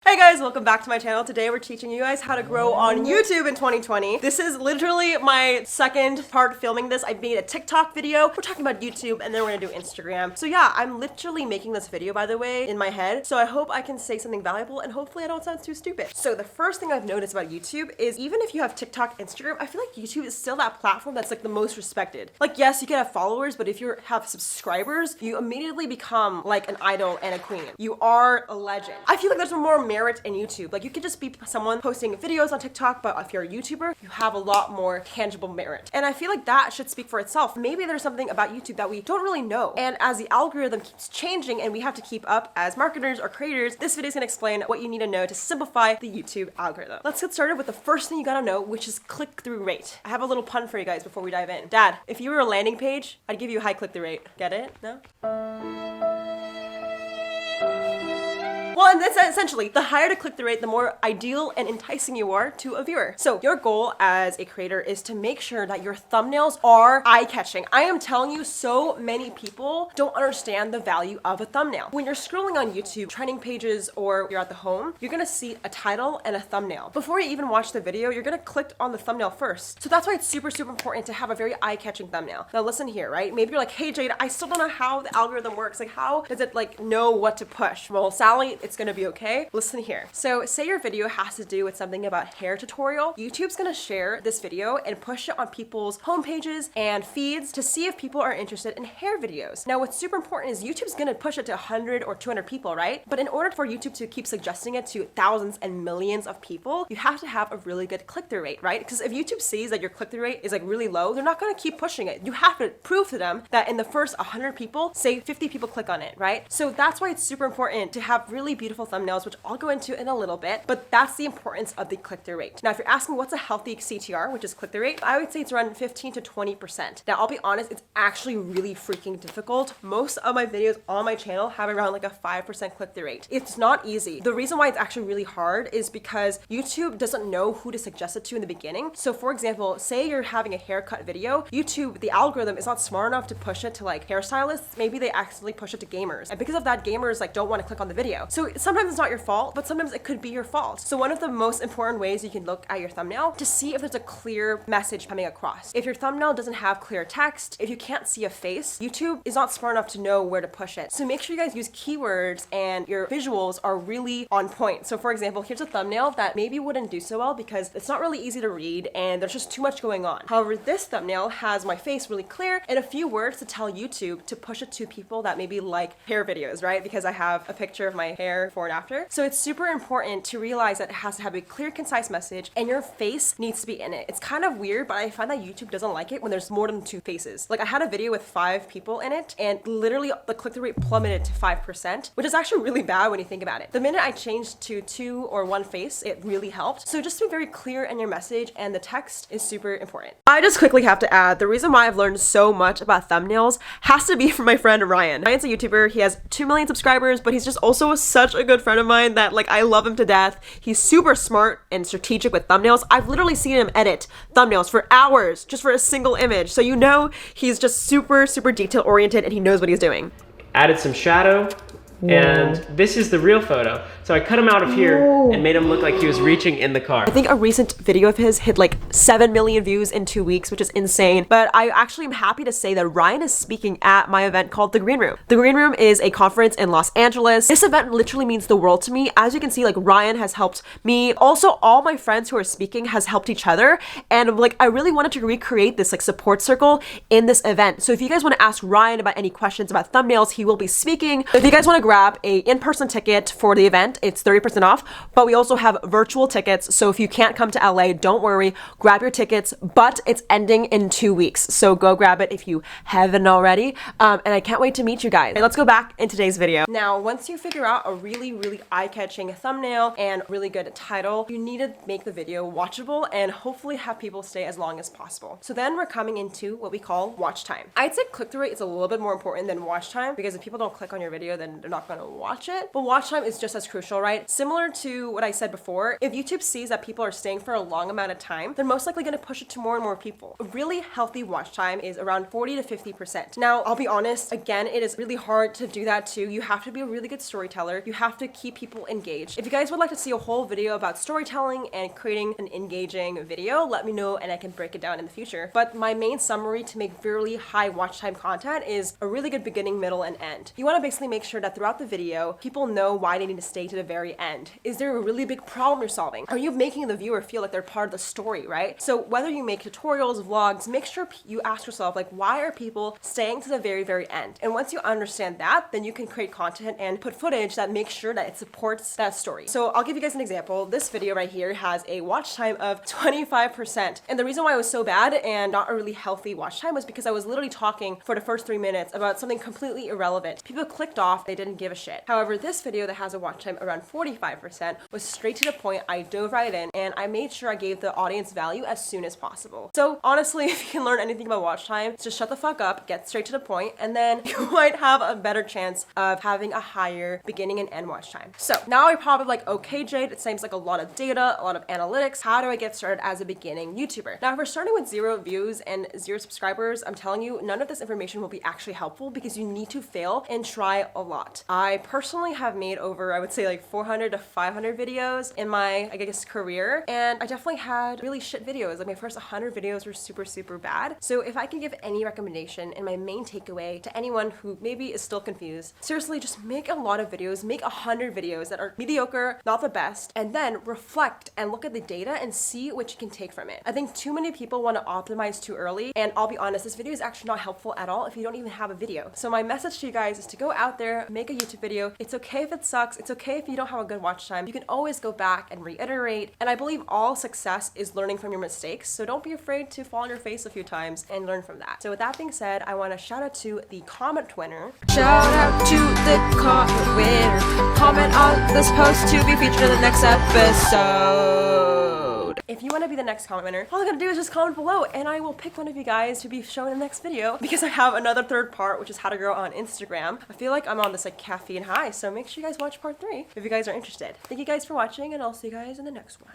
Hey guys, welcome back to my channel. Today we're teaching you guys how to grow on YouTube in 2020. This is literally my second part filming this. I made a TikTok video. We're talking about YouTube and then we're gonna do Instagram. So yeah, I'm literally making this video, by the way, in my head. So I hope I can say something valuable and hopefully I don't sound too stupid. So the first thing I've noticed about YouTube is even if you have TikTok, Instagram, I feel like YouTube is still that platform that's like the most respected. Like yes, you can have followers, but if you have subscribers, you immediately become like an idol and a queen. You are a legend. I feel like there's more merit in YouTube. Like you could just be someone posting videos on TikTok, but if you're a YouTuber, you have a lot more tangible merit. And I feel like that should speak for itself. Maybe there's something about YouTube that we don't really know. And as the algorithm keeps changing and we have to keep up as marketers or creators, this video is gonna explain what you need to know to simplify the YouTube algorithm. Let's get started with the first thing you gotta know, which is click-through rate. I have a little pun for you guys before we dive in. Dad, if you were a landing page, I'd give you a high click-through rate. Get it? No? Well, and that's essentially, the higher the click-through rate, the more ideal and enticing you are to a viewer. So your goal as a creator is to make sure that your thumbnails are eye-catching. I am telling you, so many people don't understand the value of a thumbnail. When you're scrolling on YouTube, trending pages, or you're at the home, you're gonna see a title and a thumbnail. Before you even watch the video, you're gonna click on the thumbnail first. So that's why it's super, super important to have a very eye-catching thumbnail. Now listen here, right? Maybe you're like, hey Jade, I still don't know how the algorithm works. Like how does it like know what to push? Well, Sally, it's gonna be okay. Listen here. So say your video has to do with something about hair tutorial. YouTube's gonna share this video and push it on people's homepages and feeds to see if people are interested in hair videos. Now what's super important is YouTube's gonna push it to 100 or 200 people, right? But in order for YouTube to keep suggesting it to thousands and millions of people, you have to have a really good click-through rate, right? Because if YouTube sees that your click-through rate is like really low, they're not gonna keep pushing it. You have to prove to them that in the first 100 people, say 50 people click on it, right? So that's why it's super important to have really beautiful thumbnails, which I'll go into in a little bit, but that's the importance of the click-through rate. Now, if you're asking what's a healthy CTR, which is click-through rate, I would say it's around 15 to 20%. Now, I'll be honest, it's actually really freaking difficult. Most of my videos on my channel have around like a 5% click-through rate. It's not easy. The reason why it's actually really hard is because YouTube doesn't know who to suggest it to in the beginning. So for example, say you're having a haircut video, YouTube, the algorithm is not smart enough to push it to like hairstylists. Maybe they accidentally push it to gamers. And because of that, gamers like don't want to click on the video. So sometimes it's not your fault, but sometimes it could be your fault. So one of the most important ways you can look at your thumbnail to see if there's a clear message coming across. If your thumbnail doesn't have clear text, if you can't see a face, YouTube is not smart enough to know where to push it. So make sure you guys use keywords and your visuals are really on point. So for example, here's a thumbnail that maybe wouldn't do so well because it's not really easy to read and there's just too much going on. However, this thumbnail has my face really clear and a few words to tell YouTube to push it to people that maybe like hair videos, right? Because I have a picture of my hair before and after. So it's super important to realize that it has to have a clear, concise message and your face needs to be in it. It's kind of weird, but I find that YouTube doesn't like it when there's more than 2 faces. Like I had a video with 5 people in it and literally the click-through rate plummeted to 5%, which is actually really bad when you think about it. The minute I changed to 2 or 1 face, it really helped. So just be very clear in your message and the text is super important. I just quickly have to add, the reason why I've learned so much about thumbnails has to be from my friend Ryan. Ryan's a YouTuber. He has 2 million subscribers, but he's just also such a good friend of mine that like I love him to death. He's super smart and strategic with thumbnails. I've literally seen him edit thumbnails for hours just for a single image. So you know he's just super, super detail oriented and he knows what he's doing. Added some shadow. Whoa. And this is the real photo. So I cut him out of here and made him look like he was reaching in the car. I think a recent video of his hit like 7 million views in 2 weeks, which is insane. But I actually am happy to say that Ryan is speaking at my event called The Green Room. The Green Room is a conference in Los Angeles. This event literally means the world to me. As you can see, like Ryan has helped me. Also, all my friends who are speaking has helped each other. And like, I really wanted to recreate this like support circle in this event. So if you guys want to ask Ryan about any questions about thumbnails, he will be speaking. If you guys want to grab a in-person ticket for the event, it's 30% off, but we also have virtual tickets. So if you can't come to LA, don't worry, grab your tickets, but it's ending in 2 weeks. So go grab it if you haven't already. And I can't wait to meet you guys. Okay, let's go back in today's video. Now, once you figure out a really, really eye-catching thumbnail and really good title, you need to make the video watchable and hopefully have people stay as long as possible. So then we're coming into what we call watch time. I'd say click-through rate is a little bit more important than watch time because if people don't click on your video, then they're not not gonna watch it. But watch time is just as crucial, right? Similar to what I said before, if YouTube sees that people are staying for a long amount of time, they're most likely gonna push it to more and more people. A really healthy watch time is around 40 to 50%. Now, I'll be honest, again, it is really hard to do that too. You have to be a really good storyteller. You have to keep people engaged. If you guys would like to see a whole video about storytelling and creating an engaging video, let me know and I can break it down in the future. But my main summary to make really high watch time content is a really good beginning, middle, and end. You want to basically make sure that throughout the video, people know why they need to stay to the very end. Is there a really big problem you're solving? Are you making the viewer feel like they're part of the story, right? So whether you make tutorials, vlogs, make sure you ask yourself, like, why are people staying to the very, very end? And once you understand that, then you can create content and put footage that makes sure that it supports that story. So I'll give you guys an example. This video right here has a watch time of 25%. And the reason why it was so bad and not a really healthy watch time was because I was literally talking for the first 3 minutes about something completely irrelevant. People clicked off, they didn't give a shit. However, this video that has a watch time around 45% was straight to the point. I dove right in and I made sure I gave the audience value as soon as possible. So honestly, if you can learn anything about watch time, just shut the fuck up, get straight to the point, and then you might have a better chance of having a higher beginning and end watch time. So now you're probably like, okay, Jade, it seems like a lot of data, a lot of analytics. How do I get started as a beginning YouTuber? Now, if we're starting with 0 views and 0 subscribers, I'm telling you, none of this information will be actually helpful because you need to fail and try a lot. I personally have made over, I would say like 400 to 500 videos in my, I guess, career. And I definitely had really shit videos. Like my first 100 videos were super, super bad. So if I can give any recommendation and my main takeaway to anyone who maybe is still confused, seriously, just make a lot of videos, make 100 videos that are mediocre, not the best, and then reflect and look at the data and see what you can take from it. I think too many people want to optimize too early, and I'll be honest, this video is actually not helpful at all if you don't even have a video. So my message to you guys is to go out there, make a YouTube video. It's okay if it sucks. It's okay if you don't have a good watch time. You can always go back and reiterate. And I believe all success is learning from your mistakes. So don't be afraid to fall on your face a few times and learn from that. So with that being said, I want to shout out to the comment winner. Shout out to the comment winner. Comment on this post to be featured in the next episode. If you want to be the next comment winner, all you gotta do is just comment below and I will pick one of you guys to be shown in the next video because I have another third part, which is how to grow on Instagram. I feel like I'm on this like caffeine high, so make sure you guys watch part 3 if you guys are interested. Thank you guys for watching and I'll see you guys in the next one.